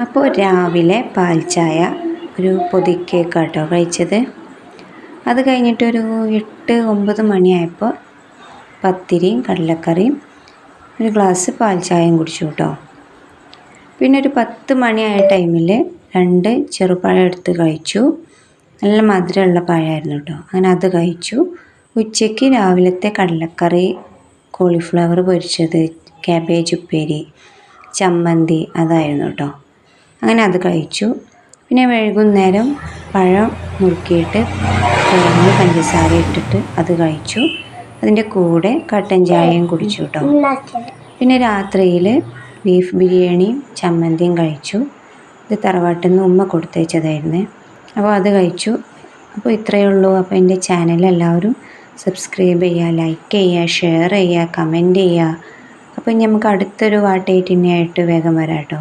അപ്പോൾ രാവിലെ പാൽ ചായ ഒരു പൊതിക്കേക്കാട്ടോ കഴിച്ചത്. അത് കഴിഞ്ഞിട്ടൊരു 8-9 മണിയായപ്പോൾ പത്തിരിയും കടലക്കറിയും ഒരു ഗ്ലാസ് പാൽ ചായയും കുടിച്ചു കേട്ടോ. പിന്നെ ഒരു 10 മണിയായ ടൈമിൽ 2 ചെറുപഴം എടുത്ത് കഴിച്ചു. നല്ല മധുരമുള്ള പഴമായിരുന്നു കേട്ടോ. അങ്ങനെ അത് കഴിച്ചു. ഉച്ചയ്ക്ക് രാവിലത്തെ കടലക്കറി, കോളിഫ്ലവർ പൊരിച്ചത്, കാബേജ് ഉപ്പേരി, ചമ്മന്തി അതായിരുന്നു കേട്ടോ. അങ്ങനെ അത് കഴിച്ചു. പിന്നെ വൈകുന്നേരം പഴം നുറുക്കിയിട്ട് തേങ്ങ പഞ്ചസാര ഇട്ടിട്ട് അത് കഴിച്ചു. അതിൻ്റെ കൂടെ കട്ടൻ ചായയും കുടിച്ചു കേട്ടോ. പിന്നെ രാത്രിയിൽ ബീഫ് ബിരിയാണിയും ചമ്മന്തിയും കഴിച്ചു. ഇത് തറവാട്ടിൽ നിന്ന് ഉമ്മ കൊടുത്തയച്ചതായിരുന്നേ. അപ്പോൾ അത് കഴിച്ചു. അപ്പോൾ ഇത്രയേ ഉള്ളൂ. അപ്പോൾ എൻ്റെ ചാനൽ എല്ലാവരും സബ്സ്ക്രൈബ് ചെയ്യുക, ലൈക്ക് ചെയ്യുക, ഷെയർ ചെയ്യുക, കമൻറ്റ് ചെയ്യുക. അപ്പോൾ നമുക്ക് അടുത്തൊരു വാട്ടേറ്റിനായിട്ട് വേഗം വരാം കേട്ടോ.